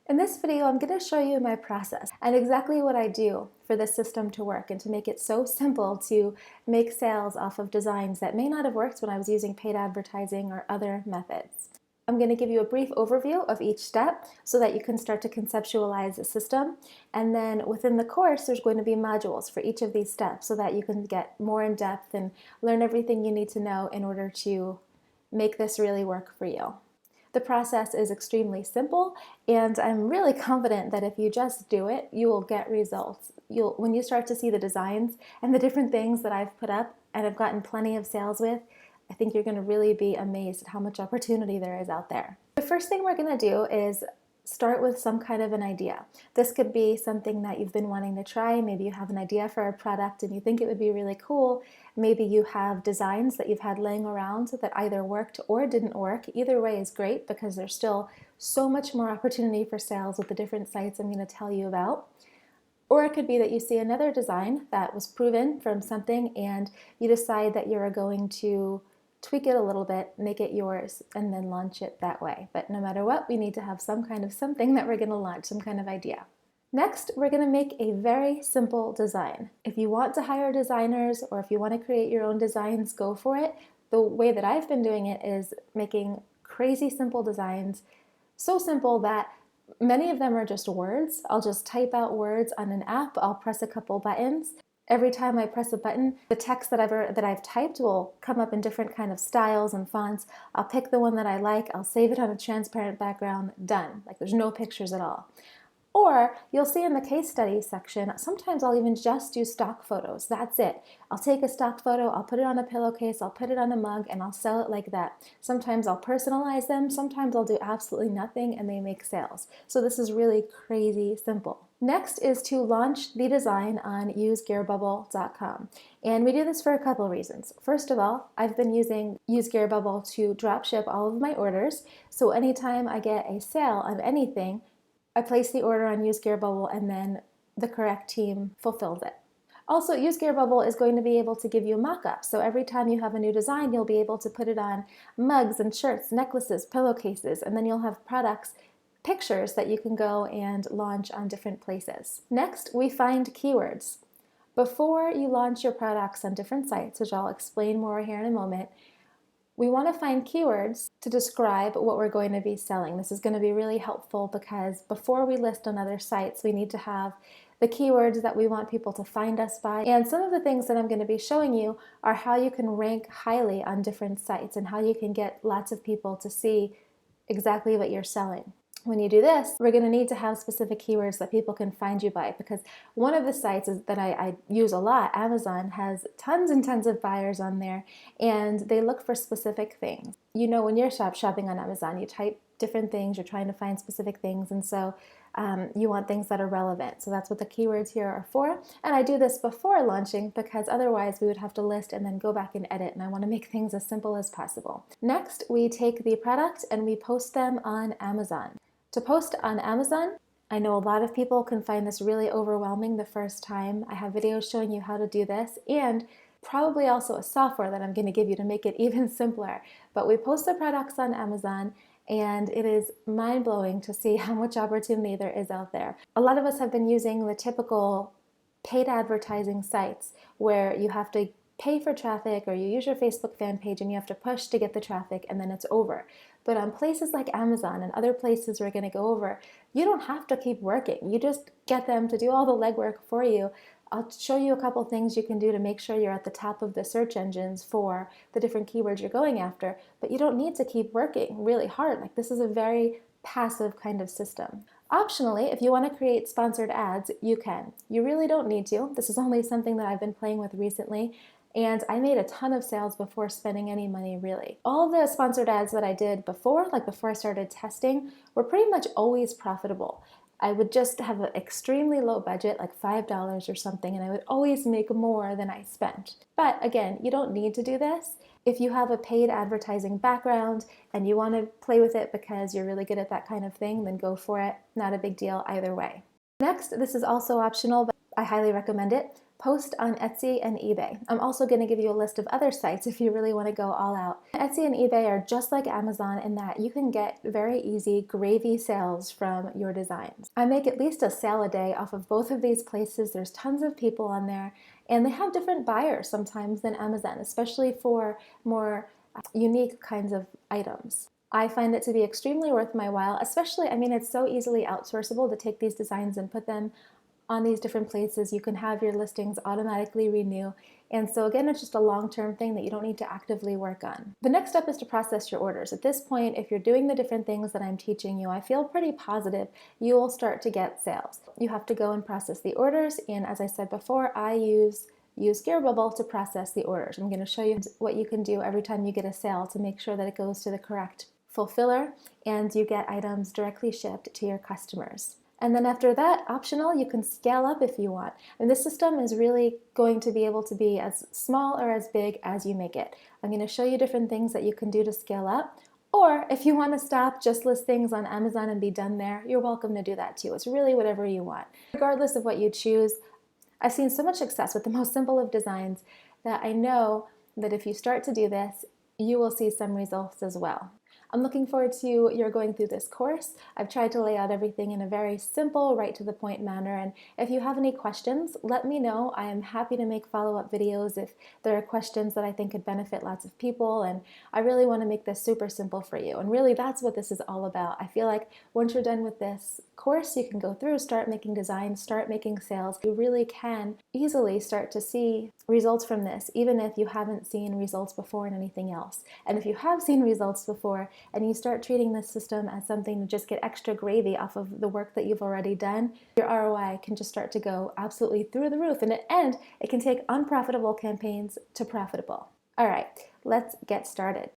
In this video, I'm going to show you my process and exactly what I do for this system to work and to make it so simple to make sales off of designs that may not have worked when I was using paid advertising or other methods. I'm going to give you a brief overview of each step so that you can start to conceptualize the system. And then within the course, there's going to be modules for each of these steps so that you can get more in depth and learn everything you need to know in order to make this really work for you. The process is extremely simple, and I'm really confident that if you just do it, you will get results. When you start to see the designs and the different things that I've put up and I've gotten plenty of sales with, I think you're going to really be amazed at how much opportunity there is out there. The first thing we're going to do is start with some kind of an idea. This could be something that you've been wanting to try. Maybe you have an idea for a product and you think it would be really cool. Maybe you have designs that you've had laying around that either worked or didn't work. Either way is great because there's still so much more opportunity for sales with the different sites I'm going to tell you about. Or it could be that you see another design that was proven from something and you decide that you're going to tweak it a little bit, make it yours, and then launch it that way. But no matter what, we need to have some kind of something that we're going to launch, some kind of idea. Next, we're going to make a very simple design. If you want to hire designers or if you want to create your own designs, go for it. The way that I've been doing it is making crazy simple designs, so simple that many of them are just words. I'll just type out words on an app, I'll press a couple buttons. Every time I press a button, the text that I've typed will come up in different kind of styles and fonts. I'll pick the one that I like, I'll save it on a transparent background, done. Like there's no pictures at all. Or you'll see in the case study section, sometimes I'll even just do stock photos. That's it. I'll take a stock photo, I'll put it on a pillowcase, I'll put it on a mug, and I'll sell it like that. Sometimes I'll personalize them, sometimes I'll do absolutely nothing and they make sales. So this is really crazy simple. Next is to launch the design on usegearbubble.com. And we do this for a couple of reasons. First of all, I've been using UseGearBubble to dropship all of my orders. So anytime I get a sale of anything, I place the order on UseGearBubble and then the correct team fulfills it. Also, UseGearBubble is going to be able to give you mock-ups. So every time you have a new design, you'll be able to put it on mugs and shirts, necklaces, pillowcases, and then you'll have products, pictures that you can go and launch on different places. Next, we find keywords. Before you launch your products on different sites, which I'll explain more here in a moment, we want to find keywords to describe what we're going to be selling. This is going to be really helpful because before we list on other sites, we need to have the keywords that we want people to find us by. And some of the things that I'm going to be showing you are how you can rank highly on different sites and how you can get lots of people to see exactly what you're selling. When you do this, we're going to need to have specific keywords that people can find you by, because one of the sites that I use a lot, Amazon, has tons and tons of buyers on there and they look for specific things. You know, when you're shopping on Amazon, you type different things, you're trying to find specific things, and so you want things that are relevant. So that's what the keywords here are for. And I do this before launching because otherwise we would have to list and then go back and edit, and I want to make things as simple as possible. Next, we take the product and we post them on Amazon. To post on Amazon, I know a lot of people can find this really overwhelming the first time. I have videos showing you how to do this and probably also a software that I'm going to give you to make it even simpler. But we post the products on Amazon and it is mind-blowing to see how much opportunity there is out there. A lot of us have been using the typical paid advertising sites where you have to pay for traffic or you use your Facebook fan page and you have to push to get the traffic and then it's over. But on places like Amazon and other places we're going to go over, you don't have to keep working. You just get them to do all the legwork for you. I'll show you a couple things you can do to make sure you're at the top of the search engines for the different keywords you're going after, but you don't need to keep working really hard. Like, this is a very passive kind of system. Optionally, if you want to create sponsored ads, you can. You really don't need to. This is only something that I've been playing with recently, and I made a ton of sales before spending any money, really. All the sponsored ads that I did before, like before I started testing, were pretty much always profitable. I would just have an extremely low budget, like $5 or something, and I would always make more than I spent. But again, you don't need to do this. If you have a paid advertising background and you want to play with it because you're really good at that kind of thing, then go for it. Not a big deal either way. Next, this is also optional, but I highly recommend it. post on Etsy and eBay. I'm also going to give you a list of other sites if you really want to go all out. Etsy and eBay are just like Amazon in that you can get very easy gravy sales from your designs. I make at least a sale a day off of both of these places. There's tons of people on there, and they have different buyers sometimes than Amazon, especially for more unique kinds of items. I find it to be extremely worth my while, especially, I mean, it's so easily outsourceable to take these designs and put them on these different places. You can have your listings automatically renew. And so again, it's just a long-term thing that you don't need to actively work on. The next step is to process your orders. At this point, if you're doing the different things that I'm teaching you, I feel pretty positive you will start to get sales. You have to go and process the orders. And as I said before, I use Gearbubble to process the orders. I'm going to show you what you can do every time you get a sale to make sure that it goes to the correct fulfiller and you get items directly shipped to your customers. And then after that, optional, you can scale up if you want. And this system is really going to be able to be as small or as big as you make it. I'm going to show you different things that you can do to scale up. Or if you want to stop, just list things on Amazon and be done there, you're welcome to do that too. It's really whatever you want. Regardless of what you choose, I've seen so much success with the most simple of designs that I know that if you start to do this, you will see some results as well. I'm looking forward to your going through this course. I've tried to lay out everything in a very simple, right to the point manner, and if you have any questions, let me know. I am happy to make follow-up videos if there are questions that I think could benefit lots of people, and I really want to make this super simple for you, and really that's what this is all about. I feel like once you're done with this course, you can go through, start making designs, start making sales. You really can easily start to see results from this, even if you haven't seen results before in anything else. And if you have seen results before, and you start treating this system as something to just get extra gravy off of the work that you've already done, your ROI can just start to go absolutely through the roof. And it can take unprofitable campaigns to profitable. All right, let's get started.